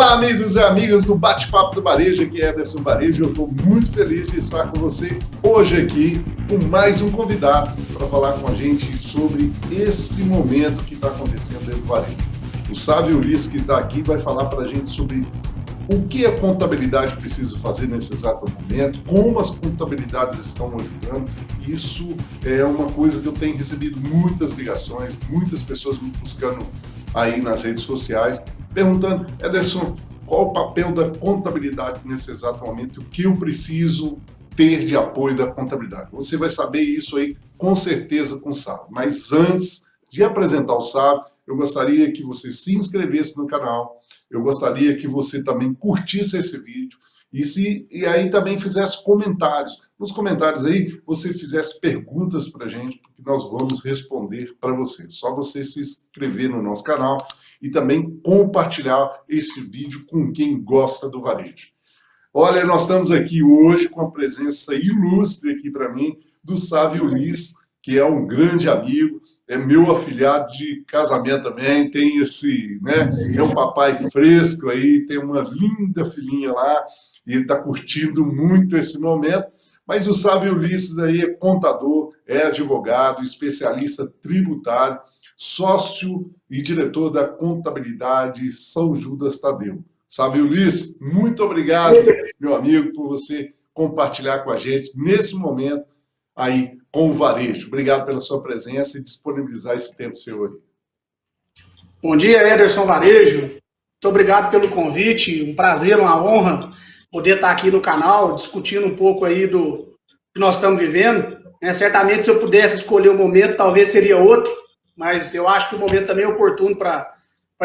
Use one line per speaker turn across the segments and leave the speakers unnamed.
Olá, amigos e amigas do Bate-Papo do Varejo, aqui é Ederson Varejo. Eu estou muito feliz de estar com você hoje aqui com mais um convidado para falar com a gente sobre esse momento que está acontecendo dentro do varejo. O Sávio Ulisses, que está aqui, vai falar para a gente sobre o que a contabilidade precisa fazer nesse exato momento, como as contabilidades estão ajudando. Isso é uma coisa que eu tenho recebido muitas ligações, muitas pessoas me buscando aí nas redes sociais, perguntando: Ederson, qual o papel da contabilidade nesse exato momento? O que eu preciso ter de apoio da contabilidade? Você vai saber isso aí com certeza com o Sávio. Mas antes de apresentar o Sávio, eu gostaria que você se inscrevesse no canal, eu gostaria que você também curtisse esse vídeo e aí também fizesse comentários. Nos comentários aí, você fizesse perguntas para a gente, porque nós vamos responder para você. Só você se inscrever no nosso canal e também compartilhar esse vídeo com quem gosta do varejo. Olha, nós estamos aqui hoje com a presença ilustre aqui para mim do Sávio Ulisses, que é um grande amigo, é meu afilhado de casamento também, tem esse, né, é um papai fresco aí, tem uma linda filhinha lá, e ele está curtindo muito esse momento. Mas o Sávio Ulisses aí é contador, é advogado, especialista tributário, sócio e diretor da Contabilidade São Judas Tadeu. Sávio Ulisses, muito obrigado, meu amigo, por você compartilhar com a gente nesse momento aí com o varejo. Obrigado pela sua presença e disponibilizar esse tempo seu aí.
Bom dia, Ederson Varejo. Muito obrigado pelo convite. Um prazer, uma honra poder estar aqui no canal, discutindo um pouco aí do que nós estamos vivendo. Certamente, se eu pudesse escolher um momento, talvez seria outro, mas eu acho que o momento também é oportuno para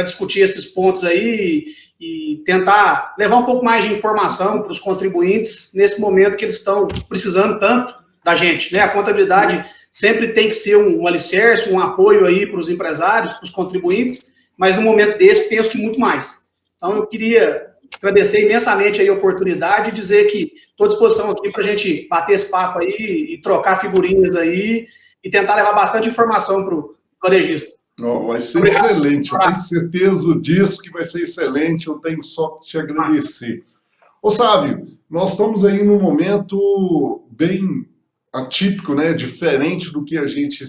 discutir esses pontos aí e tentar levar um pouco mais de informação para os contribuintes nesse momento que eles estão precisando tanto da gente, né? A contabilidade sempre tem que ser um alicerce, um apoio aí para os empresários, para os contribuintes, mas no momento desse, penso que muito mais. Então, eu queria agradecer imensamente aí a oportunidade e dizer que estou à disposição aqui para a gente bater esse papo aí e trocar figurinhas aí e tentar levar bastante informação para o varejista.
Oh, vai ser excelente, eu tenho certeza disso que vai ser excelente, eu tenho só que te agradecer. Ô Sávio, nós estamos aí num momento bem atípico, né, diferente do que a gente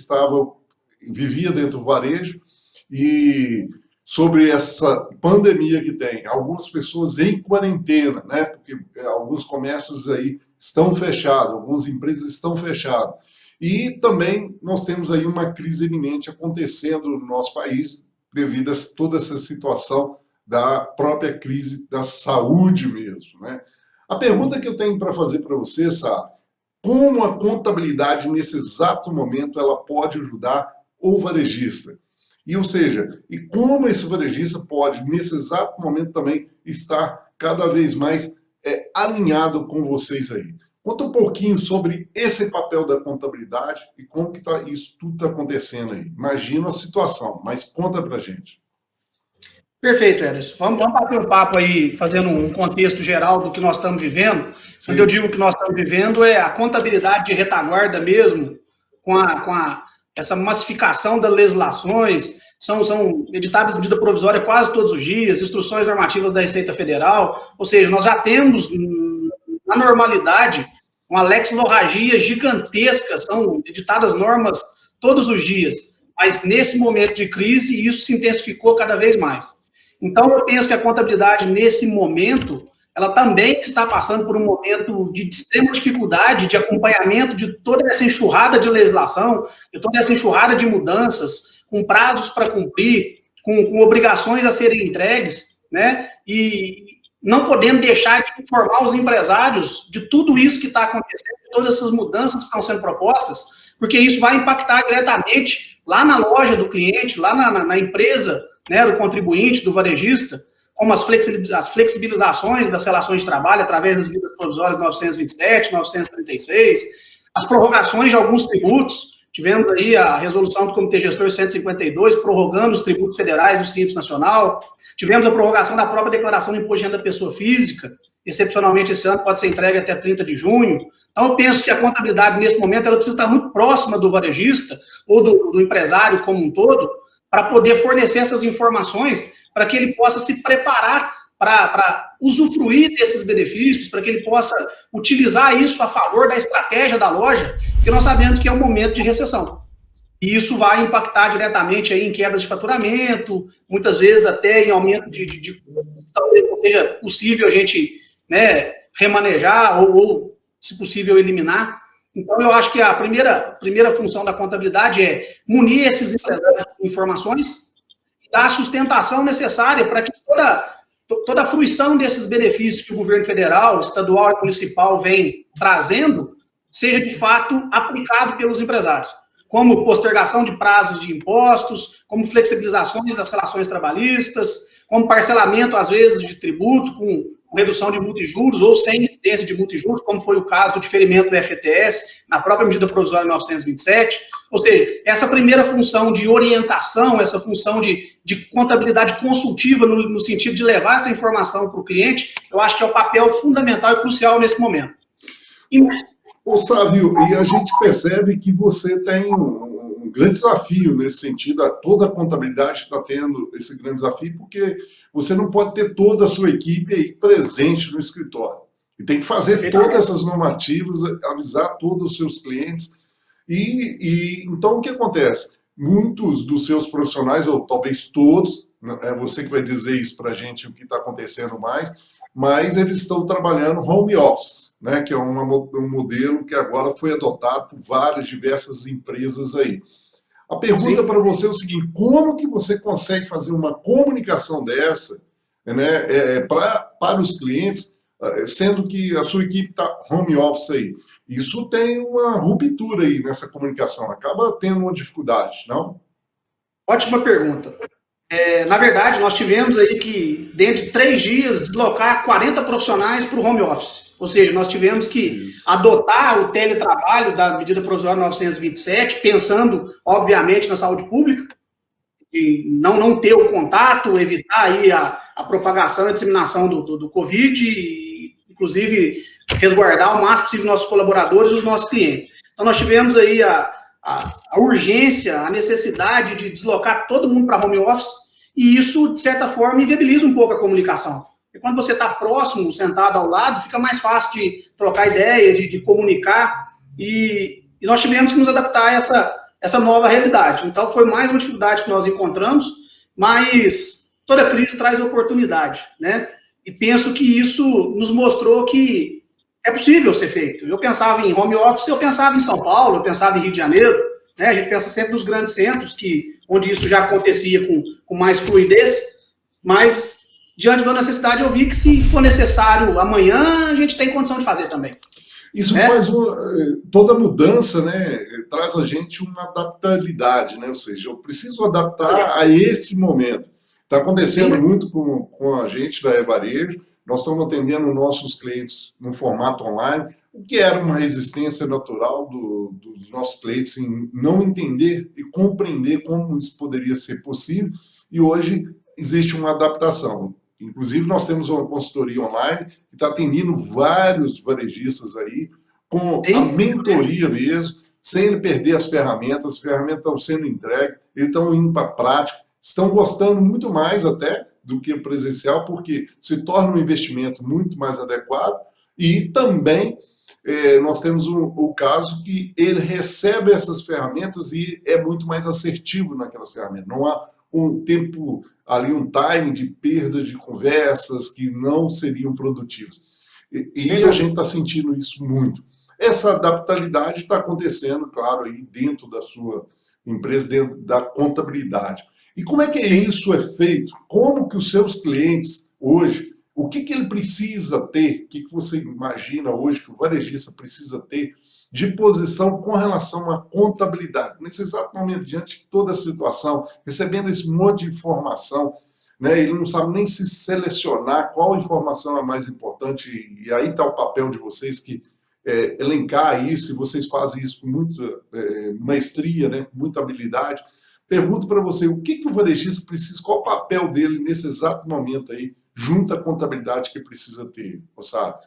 vivia dentro do varejo, e sobre essa pandemia que tem, algumas pessoas em quarentena, né, porque alguns comércios aí estão fechados, algumas empresas estão fechadas, e também nós temos aí uma crise iminente acontecendo no nosso país devido a toda essa situação da própria crise da saúde mesmo, né? A pergunta que eu tenho para fazer para você, Sá, como a contabilidade nesse exato momento ela pode ajudar o varejista? E, ou seja, e como esse varejista pode, nesse exato momento também, estar cada vez mais alinhado com vocês aí? Conta um pouquinho sobre esse papel da contabilidade e como que isso tudo está acontecendo aí. Imagina a situação, mas conta pra gente.
Perfeito, Ederson. Vamos bater um papo aí, fazendo um contexto geral do que nós estamos vivendo. Sim. Quando eu digo que nós estamos vivendo, é a contabilidade de retaguarda mesmo, com essa massificação das legislações, são editadas medida provisória quase todos os dias, instruções normativas da Receita Federal, ou seja, nós já temos, na normalidade, uma lexilorragia gigantesca, são editadas normas todos os dias, mas nesse momento de crise, isso se intensificou cada vez mais. Então, eu penso que a contabilidade, nesse momento, ela também está passando por um momento de extrema dificuldade de acompanhamento de toda essa enxurrada de legislação, de toda essa enxurrada de mudanças, com prazos para cumprir, com obrigações a serem entregues, né? E não podendo deixar de informar os empresários de tudo isso que está acontecendo, de todas essas mudanças que estão sendo propostas, porque isso vai impactar diretamente lá na loja do cliente, lá na empresa, né, do contribuinte, do varejista, como as flexibilizações das relações de trabalho através das medidas provisórias 927, 936, as prorrogações de alguns tributos. Tivemos aí a resolução do Comitê Gestor 152, prorrogando os tributos federais do Simples Nacional. Tivemos a prorrogação da própria declaração de imposto de renda da pessoa física, excepcionalmente esse ano pode ser entregue até 30 de junho. Então, eu penso que a contabilidade, nesse momento, ela precisa estar muito próxima do varejista ou do empresário como um todo, para poder fornecer essas informações, para que ele possa se preparar para usufruir desses benefícios, para que ele possa utilizar isso a favor da estratégia da loja, porque nós sabemos que é um momento de recessão. E isso vai impactar diretamente aí em quedas de faturamento, muitas vezes até em aumento de talvez não seja possível a gente, né, remanejar ou, se possível, eliminar. Então, eu acho que a primeira função da contabilidade é munir esses empresários de informações, dar a sustentação necessária para que toda a fruição desses benefícios que o governo federal, estadual e municipal vem trazendo seja, de fato, aplicado pelos empresários, como postergação de prazos de impostos, como flexibilizações das relações trabalhistas, como parcelamento, às vezes, de tributo, com redução de multa e juros, ou sem incidência de multa e juros, como foi o caso do diferimento do FGTS, na própria medida provisória 927. Ou seja, essa primeira função de orientação, essa função de contabilidade consultiva, no sentido de levar essa informação para o cliente, eu acho que é o papel fundamental e crucial nesse momento.
Ô, Sávio, e a gente percebe que você tem um grande desafio nesse sentido, toda a contabilidade está tendo esse grande desafio, porque você não pode ter toda a sua equipe aí presente no escritório. E tem que fazer todas essas normativas, avisar todos os seus clientes. Então, o que acontece? Muitos dos seus profissionais, ou talvez todos, é você que vai dizer isso para a gente, o que está acontecendo mais, mas eles estão trabalhando home office, né, que é um modelo que agora foi adotado por várias, diversas empresas aí. A pergunta para você é o seguinte: como que você consegue fazer uma comunicação dessa, né, para os clientes, sendo que a sua equipe está home office aí? Isso tem uma ruptura aí nessa comunicação, acaba tendo uma dificuldade, não?
Ótima pergunta. Na verdade, nós tivemos aí que, dentro de 3 dias, deslocar 40 profissionais para o home office. Ou seja, nós tivemos que adotar o teletrabalho da medida provisória 927, pensando, obviamente, na saúde pública, e não ter o contato, evitar aí a propagação e a disseminação do Covid, e, inclusive, resguardar o máximo possível nossos colaboradores e os nossos clientes. Então, nós tivemos aí a urgência, a necessidade de deslocar todo mundo para home office, e isso, de certa forma, inviabiliza um pouco a comunicação. Porque quando você está próximo, sentado ao lado, fica mais fácil de trocar ideia, de comunicar, e nós tivemos que nos adaptar a essa nova realidade. Então, foi mais uma dificuldade que nós encontramos, mas toda crise traz oportunidade, né? E penso que isso nos mostrou que é possível ser feito. Eu pensava em home office, eu pensava em São Paulo, eu pensava em Rio de Janeiro, né? A gente pensa sempre nos grandes centros, onde isso já acontecia com mais fluidez, mas diante da necessidade eu vi que se for necessário amanhã, a gente tem condição de fazer também.
Isso faz toda mudança, né? Traz a gente uma adaptabilidade, né? Ou seja, eu preciso adaptar a esse momento. Está acontecendo muito com a gente da E-Varejo. Nós estamos atendendo nossos clientes no formato online, o que era uma resistência natural dos nossos clientes em não entender e compreender como isso poderia ser possível, e hoje existe uma adaptação. Inclusive, nós temos uma consultoria online que está atendendo vários varejistas aí, com a mentoria mesmo, sem ele perder as ferramentas estão sendo entregues, eles estão indo para a prática, estão gostando muito mais até do que o presencial, porque se torna um investimento muito mais adequado, e também nós temos o caso que ele recebe essas ferramentas e é muito mais assertivo naquelas ferramentas. Não há um tempo ali, um time de perda de conversas que não seriam produtivas. E a gente está sentindo isso muito. Essa adaptabilidade está acontecendo, claro, aí dentro da sua empresa, dentro da contabilidade. E como é que isso é feito? Como que os seus clientes hoje, o que ele precisa ter, o que você imagina hoje que o varejista precisa ter de posição com relação à contabilidade? Nesse exato momento, diante de toda a situação, recebendo esse monte de informação, né, ele não sabe nem se selecionar qual informação é mais importante, e aí está o papel de vocês que elencar isso, e vocês fazem isso com muita maestria, né, com muita habilidade. Pergunto para você, o que o varejista precisa, qual o papel dele nesse exato momento aí, junto à contabilidade que precisa ter, sabe?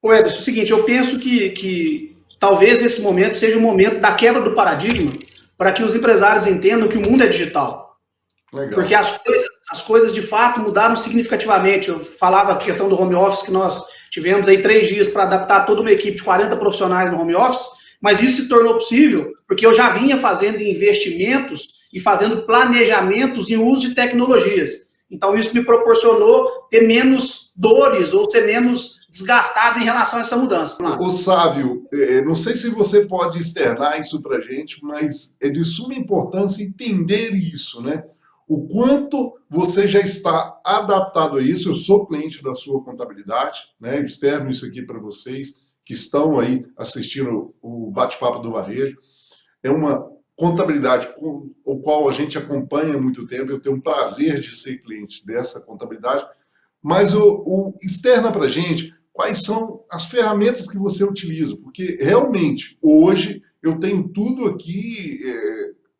Ô Ederson, é o seguinte, eu penso que talvez esse momento seja o momento da quebra do paradigma para que os empresários entendam que o mundo é digital.
Legal.
Porque as coisas as coisas de fato mudaram significativamente. Eu falava a questão do home office, que nós tivemos aí 3 dias para adaptar toda uma equipe de 40 profissionais no home office, mas isso se tornou possível porque eu já vinha fazendo investimentos e fazendo planejamentos em uso de tecnologias. Então, isso me proporcionou ter menos dores ou ser menos desgastado em relação a essa mudança.
Ô Sávio, não sei se você pode externar isso para a gente, mas é de suma importância entender isso, né? O quanto você já está adaptado a isso. Eu sou cliente da sua contabilidade, né? Eu externo isso aqui para vocês que estão aí assistindo o Bate-Papo do Varejo. É uma contabilidade com o qual a gente acompanha há muito tempo. Eu tenho um prazer de ser cliente dessa contabilidade, mas externa para a gente quais são as ferramentas que você utiliza, porque realmente hoje eu tenho tudo aqui,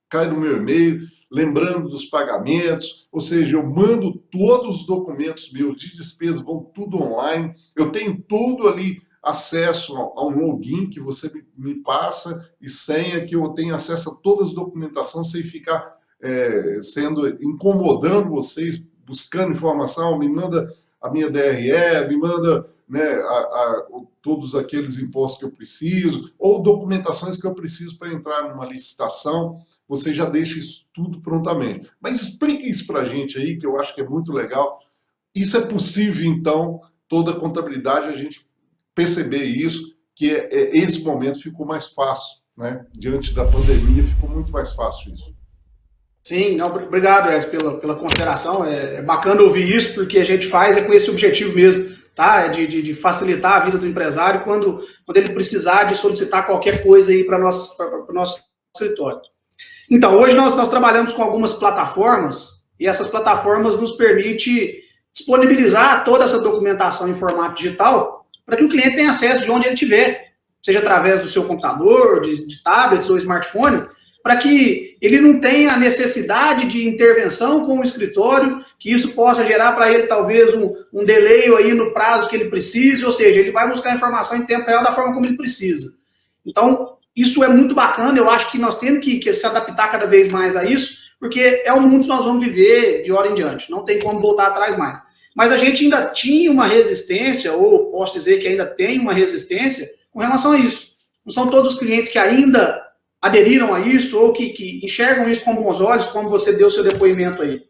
cai no meu e-mail, lembrando dos pagamentos, ou seja, eu mando todos os documentos meus de despesa, vão tudo online, eu tenho tudo ali, acesso a um login que você me passa e senha, que eu tenho acesso a todas as documentações sem ficar incomodando vocês, buscando informação, me manda a minha DRE, me manda, né, todos aqueles impostos que eu preciso, ou documentações que eu preciso para entrar numa licitação, você já deixa isso tudo prontamente. Mas explique isso para a gente aí, que eu acho que é muito legal. Isso é possível, então, toda a contabilidade, a gente perceber isso, que esse momento ficou mais fácil, né? Diante da pandemia, ficou muito mais fácil isso.
Sim, não, obrigado, Edson, pela consideração. É bacana ouvir isso, porque a gente faz com esse objetivo mesmo, tá? De facilitar a vida do empresário quando ele precisar de solicitar qualquer coisa aí para o nosso escritório. Então, hoje nós trabalhamos com algumas plataformas, e essas plataformas nos permitem disponibilizar toda essa documentação em formato digital para que o cliente tenha acesso de onde ele estiver, seja através do seu computador, de tablets ou smartphone, para que ele não tenha a necessidade de intervenção com o escritório, que isso possa gerar para ele talvez um delay aí no prazo que ele precise, ou seja, ele vai buscar a informação em tempo real da forma como ele precisa. Então, isso é muito bacana, eu acho que nós temos que se adaptar cada vez mais a isso, porque é o mundo que nós vamos viver de hora em diante, não tem como voltar atrás mais. Mas a gente ainda tinha uma resistência, ou posso dizer que ainda tem uma resistência com relação a isso. Não são todos os clientes que ainda aderiram a isso ou que enxergam isso com bons olhos, como você deu seu depoimento aí.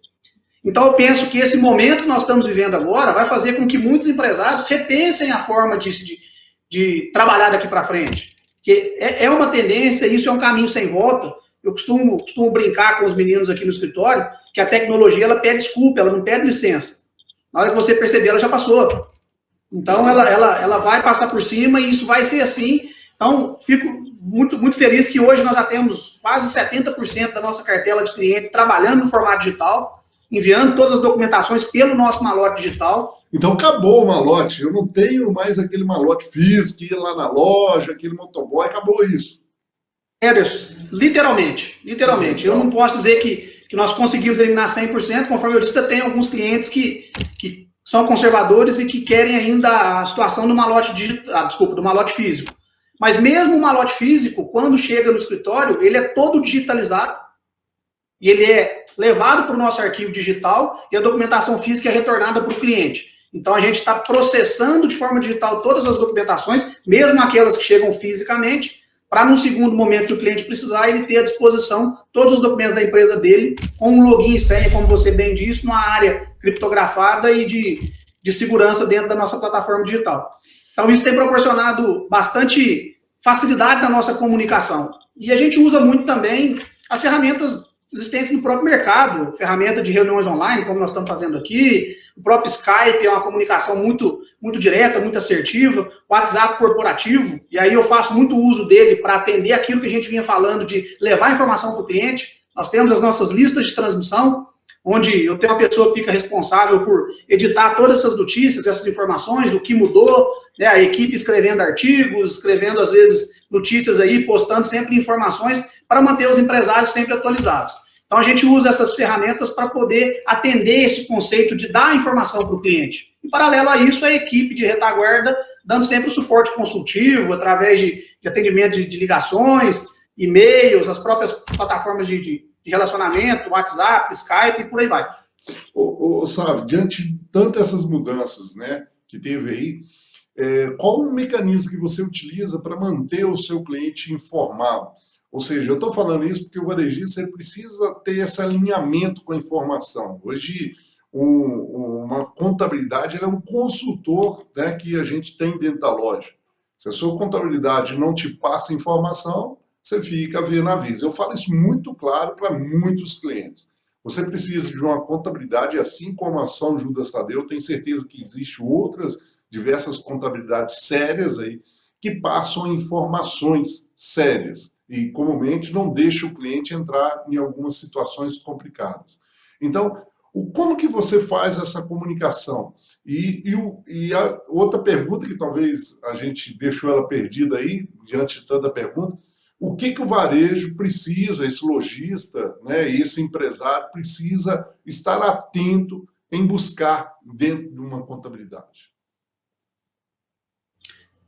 Então, eu penso que esse momento que nós estamos vivendo agora vai fazer com que muitos empresários repensem a forma de trabalhar daqui para frente. Porque é uma tendência, isso é um caminho sem volta. Eu costumo brincar com os meninos aqui no escritório que a tecnologia ela pede desculpa, ela não pede licença. Na hora que você perceber, ela já passou. Então, ela vai passar por cima e isso vai ser assim. Então, fico muito, muito feliz que hoje nós já temos quase 70% da nossa cartela de cliente trabalhando no formato digital, enviando todas as documentações pelo nosso malote digital.
Então, acabou o malote. Eu não tenho mais aquele malote físico, ir lá na loja, aquele motoboy, acabou isso.
Literalmente. Eu não posso dizer que nós conseguimos eliminar 100%, conforme eu disse, tem alguns clientes que são conservadores e que querem ainda a situação do malote digital, do malote físico. Mas mesmo o malote físico, quando chega no escritório, ele é todo digitalizado e ele é levado para o nosso arquivo digital e a documentação física é retornada para o cliente. Então, a gente está processando de forma digital todas as documentações, mesmo aquelas que chegam fisicamente, para, no segundo momento que o cliente precisar, ele ter à disposição todos os documentos da empresa dele, com um login e senha, como você bem disse, numa área criptografada e de segurança dentro da nossa plataforma digital. Então, isso tem proporcionado bastante facilidade na nossa comunicação. E a gente usa muito também as ferramentas existentes no próprio mercado, ferramenta de reuniões online, como nós estamos fazendo aqui, o próprio Skype é uma comunicação muito, muito direta, muito assertiva, o WhatsApp corporativo, e aí eu faço muito uso dele para atender aquilo que a gente vinha falando de levar informação para o cliente. Nós temos as nossas listas de transmissão, onde eu tenho uma pessoa que fica responsável por editar todas essas notícias, essas informações, o que mudou, né, a equipe escrevendo artigos, escrevendo, às vezes, notícias aí, postando sempre informações para manter os empresários sempre atualizados. Então, a gente usa essas ferramentas para poder atender esse conceito de dar informação para o cliente. Em paralelo a isso, a equipe de retaguarda dando sempre o suporte consultivo, através de atendimento de ligações, e-mails, as próprias plataformas de relacionamento, WhatsApp, Skype e por aí vai.
Sabe, diante de tantas essas mudanças, né, que teve aí, qual o mecanismo que você utiliza para manter o seu cliente informado? Ou seja, eu estou falando isso porque o varejista ele precisa ter esse alinhamento com a informação. Hoje, uma contabilidade ela é um consultor, né, que a gente tem dentro da loja. Se a sua contabilidade não te passa informação, você fica vendo aviso. Eu falo isso muito claro para muitos clientes. Você precisa de uma contabilidade, assim como a São Judas Tadeu, eu tenho certeza que existem outras diversas contabilidades sérias aí que passam informações sérias e comumente não deixam o cliente entrar em algumas situações complicadas. Então, como que você faz essa comunicação? E a outra pergunta que talvez a gente deixou ela perdida aí, diante de tanta pergunta, o que o varejo precisa, esse lojista, né, esse empresário precisa estar atento em buscar dentro de uma contabilidade?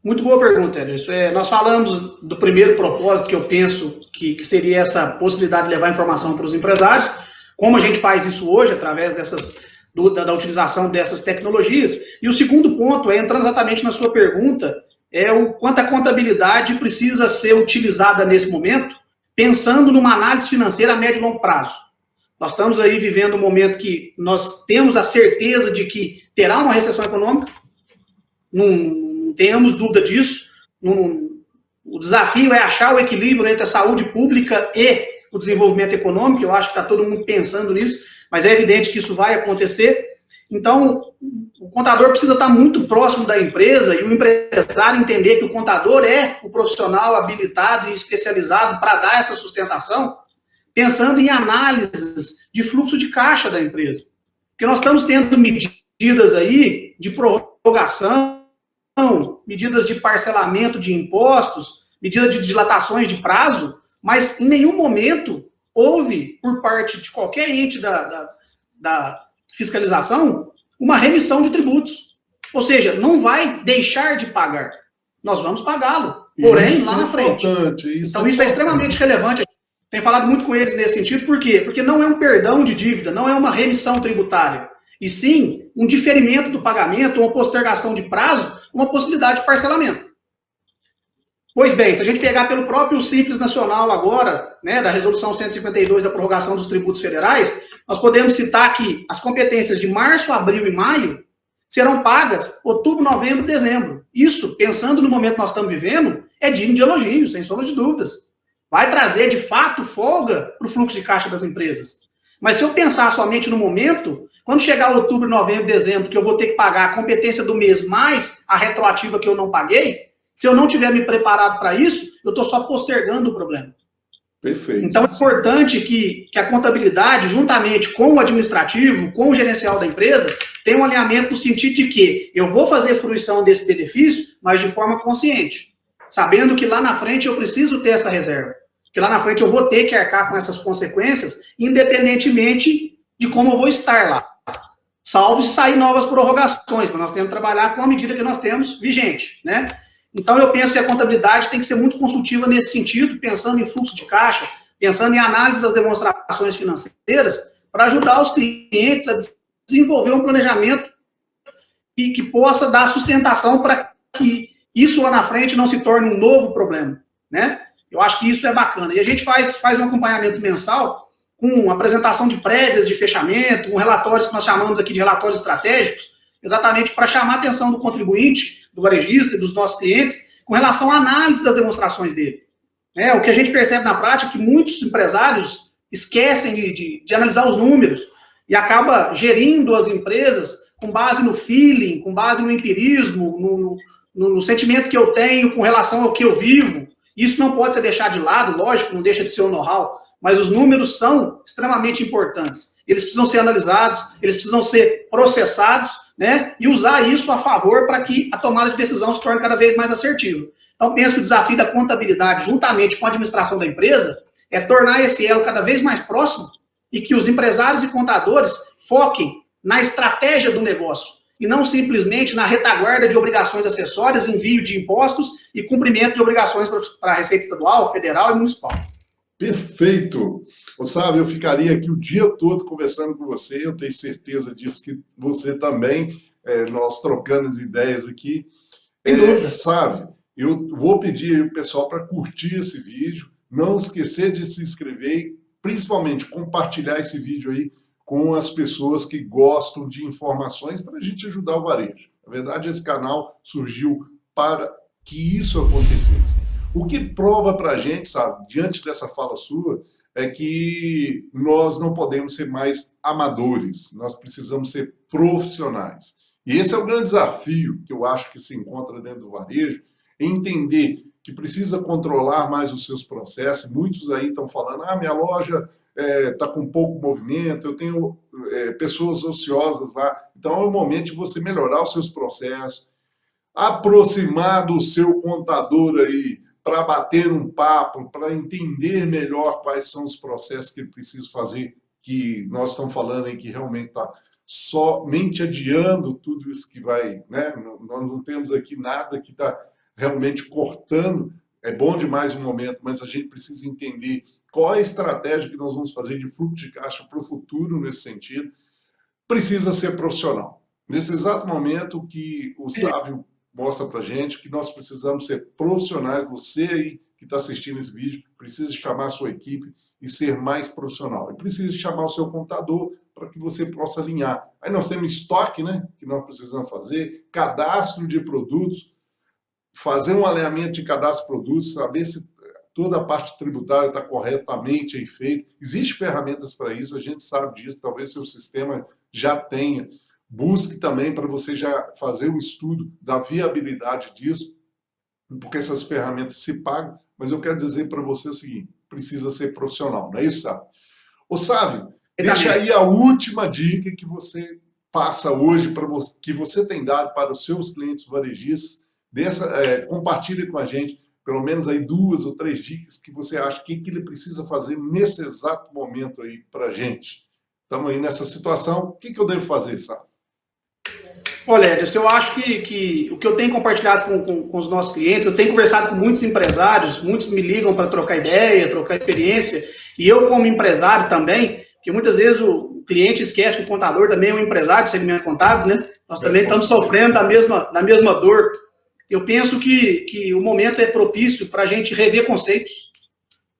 Muito boa pergunta, Ederson. Nós falamos do primeiro propósito que eu penso que seria essa possibilidade de levar informação para os empresários, como a gente faz isso hoje, através da utilização dessas tecnologias. E o segundo ponto, entrando exatamente na sua pergunta, é o quanto a contabilidade precisa ser utilizada nesse momento, pensando numa análise financeira a médio e longo prazo. Nós estamos aí vivendo um momento que nós temos a certeza de que terá uma recessão econômica, não tenhamos dúvida disso. O desafio é achar o equilíbrio entre a saúde pública e o desenvolvimento econômico. Eu acho que está todo mundo pensando nisso, mas é evidente que isso vai acontecer. Então, o contador precisa estar muito próximo da empresa e o empresário entender que o contador é o profissional habilitado e especializado para dar essa sustentação, pensando em análises de fluxo de caixa da empresa. Porque nós estamos tendo medidas aí de prorrogação, medidas de parcelamento de impostos, medidas de dilatações de prazo, mas em nenhum momento houve, por parte de qualquer ente da fiscalização, uma remissão de tributos. Ou seja, não vai deixar de pagar. Nós vamos pagá-lo, porém, lá na frente. Então, isso é extremamente relevante. Tenho falado muito com eles nesse sentido, por quê? Porque não é um perdão de dívida, não é uma remissão tributária, e sim um diferimento do pagamento, uma postergação de prazo, uma possibilidade de parcelamento. Pois bem, se a gente pegar pelo próprio Simples Nacional agora, né, da Resolução 152 da prorrogação dos tributos federais, nós podemos citar que as competências de março, abril e maio serão pagas outubro, novembro e dezembro. Isso, pensando no momento que nós estamos vivendo, é digno de elogio, sem sombra de dúvidas. Vai trazer, de fato, folga para o fluxo de caixa das empresas. Mas se eu pensar somente no momento, quando chegar outubro, novembro e dezembro, que eu vou ter que pagar a competência do mês mais a retroativa que eu não paguei, se eu não tiver me preparado para isso, eu estou só postergando o problema.
Perfeito.
Então, é importante que a contabilidade, juntamente com o administrativo, com o gerencial da empresa, tenha um alinhamento no sentido de que eu vou fazer fruição desse benefício, mas de forma consciente, sabendo que lá na frente eu preciso ter essa reserva, que lá na frente eu vou ter que arcar com essas consequências, independentemente de como eu vou estar lá. Salvo se sair novas prorrogações, mas nós temos que trabalhar com a medida que nós temos vigente, né? Então, eu penso que a contabilidade tem que ser muito consultiva nesse sentido, pensando em fluxo de caixa, pensando em análise das demonstrações financeiras, para ajudar os clientes a desenvolver um planejamento e que possa dar sustentação para que isso lá na frente não se torne um novo problema, né? Eu acho que isso é bacana. E a gente faz um acompanhamento mensal com apresentação de prévias de fechamento, com relatórios que nós chamamos aqui de relatórios estratégicos, exatamente para chamar a atenção do contribuinte, do varejista e dos nossos clientes, com relação à análise das demonstrações dele. O que a gente percebe na prática é que muitos empresários esquecem de analisar os números e acaba gerindo as empresas com base no feeling, com base no empirismo, no sentimento que eu tenho com relação ao que eu vivo. Isso não pode ser deixado de lado, lógico, não deixa de ser um know-how, mas os números são extremamente importantes. Eles precisam ser analisados, eles precisam ser processados, né, e usar isso a favor para que a tomada de decisão se torne cada vez mais assertiva. Então, penso que o desafio da contabilidade, juntamente com a administração da empresa, é tornar esse elo cada vez mais próximo e que os empresários e contadores foquem na estratégia do negócio e não simplesmente na retaguarda de obrigações acessórias, envio de impostos e cumprimento de obrigações para a Receita Estadual, Federal e Municipal.
Perfeito! Sabe, eu ficaria aqui o dia todo conversando com você, eu tenho certeza disso que você também, nós trocando as ideias aqui.
Sem dúvida.
Sabe, eu vou pedir aí o pessoal para curtir esse vídeo, não esquecer de se inscrever e principalmente compartilhar esse vídeo aí com as pessoas que gostam de informações para a gente ajudar o varejo. Na verdade, esse canal surgiu para que isso acontecesse. O que prova para a gente, sabe, diante dessa fala sua, é que nós não podemos ser mais amadores, nós precisamos ser profissionais. E esse é o grande desafio que eu acho que se encontra dentro do varejo, entender que precisa controlar mais os seus processos. Muitos aí estão falando, minha loja está com pouco movimento, eu tenho pessoas ociosas lá. Então é o momento de você melhorar os seus processos, aproximar do seu contador aí para bater um papo, para entender melhor quais são os processos que ele precisa fazer, que nós estamos falando aí que realmente está somente adiando tudo isso que vai, né? Nós não temos aqui nada que está realmente cortando. É bom demais o momento, mas a gente precisa entender qual é a estratégia que nós vamos fazer de fluxo de caixa para o futuro nesse sentido. Precisa ser profissional. Nesse exato momento que o Sábio mostra para a gente que nós precisamos ser profissionais, você aí que está assistindo esse vídeo, precisa chamar a sua equipe e ser mais profissional. E precisa chamar o seu contador para que você possa alinhar. Aí nós temos estoque, né, que nós precisamos fazer, cadastro de produtos, fazer um alinhamento de cadastro de produtos, saber se toda a parte tributária está corretamente aí feita. Existem ferramentas para isso, a gente sabe disso, talvez seu sistema já tenha. Busque também para você já fazer o estudo da viabilidade disso, porque essas ferramentas se pagam, mas eu quero dizer para você o seguinte, precisa ser profissional, não é isso, Sávio? Ô, Sávio, deixa aí a última dica que você passa hoje, que você tem dado para os seus clientes varejistas. Compartilhe com a gente pelo menos aí 2 ou 3 dicas que você acha que ele precisa fazer nesse exato momento aí para a gente. Estamos aí nessa situação, o que eu devo fazer, Sávio?
Olha, Edson, eu acho que o que eu tenho compartilhado com os nossos clientes, eu tenho conversado com muitos empresários, muitos me ligam para trocar ideia, trocar experiência, e eu como empresário também, porque muitas vezes o cliente esquece que o contador também é um empresário do segmento contábil, né? Nós também estamos sofrendo da mesma dor. Eu penso que o momento é propício para a gente rever conceitos,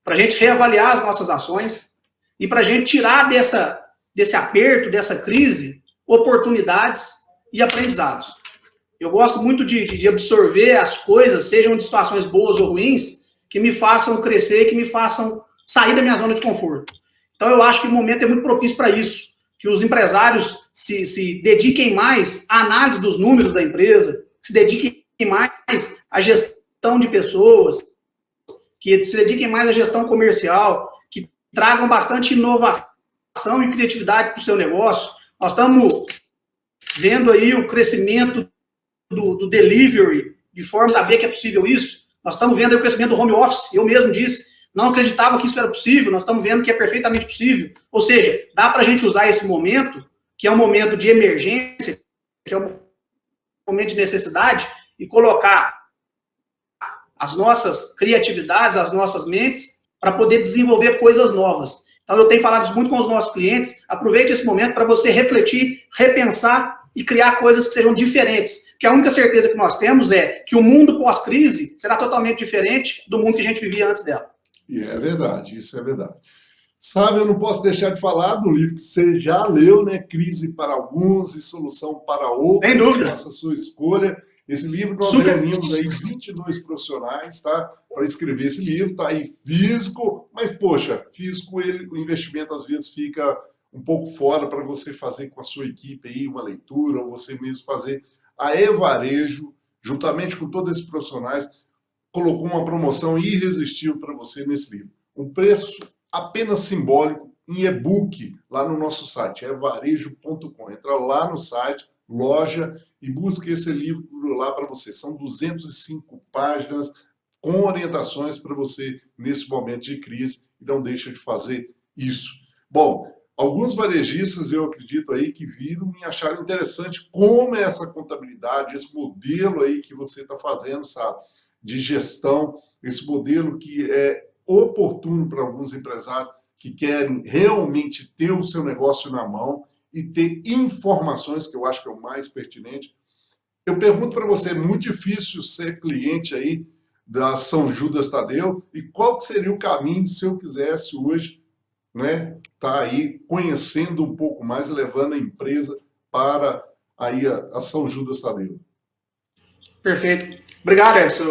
para a gente reavaliar as nossas ações e para a gente tirar desse aperto, dessa crise, oportunidades e aprendizados. Eu gosto muito de absorver as coisas, sejam de situações boas ou ruins, que me façam crescer, que me façam sair da minha zona de conforto. Então, eu acho que o momento é muito propício para isso, que os empresários se dediquem mais à análise dos números da empresa, se dediquem mais à gestão de pessoas, que se dediquem mais à gestão comercial, que tragam bastante inovação e criatividade para o seu negócio. Nós estamos vendo aí o crescimento do delivery, de forma a saber que é possível isso. Nós estamos vendo aí o crescimento do home office, eu mesmo disse, não acreditava que isso era possível, nós estamos vendo que é perfeitamente possível. Ou seja, dá para a gente usar esse momento, que é um momento de emergência, que é um momento de necessidade, e colocar as nossas criatividades, as nossas mentes, para poder desenvolver coisas novas. Então, eu tenho falado isso muito com os nossos clientes, aproveite esse momento para você refletir, repensar e criar coisas que sejam diferentes. Porque a única certeza que nós temos é que o mundo pós-crise será totalmente diferente do mundo que a gente vivia antes dela.
E é verdade, isso é verdade. Sabe, eu não posso deixar de falar do livro que você já leu, né? Crise para alguns e solução para outros.
Sem dúvida.
Faça a sua escolha. Esse livro nós reunimos aí 22 profissionais, tá? Para escrever esse livro, tá aí físico, mas poxa, físico o investimento às vezes fica um pouco fora para você fazer com a sua equipe aí uma leitura, ou você mesmo fazer. A Evarejo, juntamente com todos esses profissionais, colocou uma promoção irresistível para você nesse livro. Um preço apenas simbólico em e-book lá no nosso site, evarejo.com. Entra lá no site, loja, e busque esse livro lá para você. São 205 páginas com orientações para você nesse momento de crise e não deixa de fazer isso. Bom, alguns varejistas, eu acredito aí, que viram e acharam interessante como é essa contabilidade, esse modelo aí que você está fazendo, sabe, de gestão, esse modelo que é oportuno para alguns empresários que querem realmente ter o seu negócio na mão e ter informações, que eu acho que é o mais pertinente. Eu pergunto para você, é muito difícil ser cliente aí da São Judas Tadeu, e qual que seria o caminho se eu quisesse hoje, né, tá aí conhecendo um pouco mais, levando a empresa para aí a São Judas Tadeu?
Perfeito. Obrigado, Edson,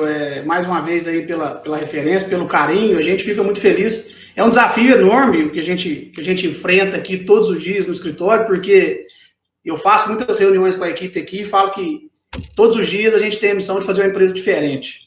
mais uma vez aí pela referência, pelo carinho, a gente fica muito feliz. É um desafio enorme que a gente enfrenta aqui todos os dias no escritório, porque eu faço muitas reuniões com a equipe aqui e falo que todos os dias a gente tem a missão de fazer uma empresa diferente.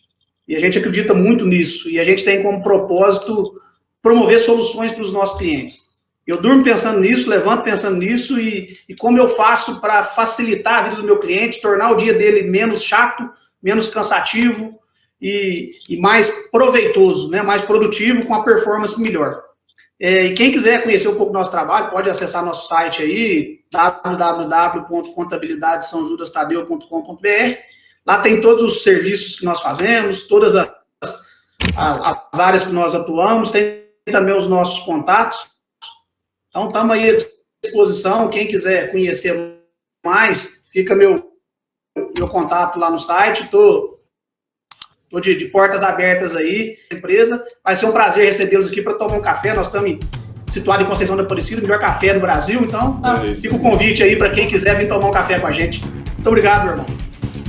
E a gente acredita muito nisso, e a gente tem como propósito promover soluções para os nossos clientes. Eu durmo pensando nisso, levanto pensando nisso, e como eu faço para facilitar a vida do meu cliente, tornar o dia dele menos chato, menos cansativo e mais proveitoso, né? Mais produtivo, com a performance melhor. E quem quiser conhecer um pouco do nosso trabalho, pode acessar nosso site aí, www.contabilidadesaojudastadeu.com.br. Lá tem todos os serviços que nós fazemos, todas as áreas que nós atuamos, tem também os nossos contatos. Então, estamos aí à disposição. Quem quiser conhecer mais, fica meu contato lá no site. Estou de portas abertas aí, empresa. Vai ser um prazer recebê-los aqui para tomar um café. Nós estamos situados em Conceição da Aparecida, o melhor café do Brasil. Então, fica o convite aí para quem quiser vir tomar um café com a gente. Muito obrigado, meu irmão.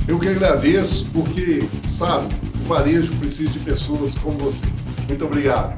Eu que agradeço, porque, sabe, o varejo precisa de pessoas como você. Muito obrigado.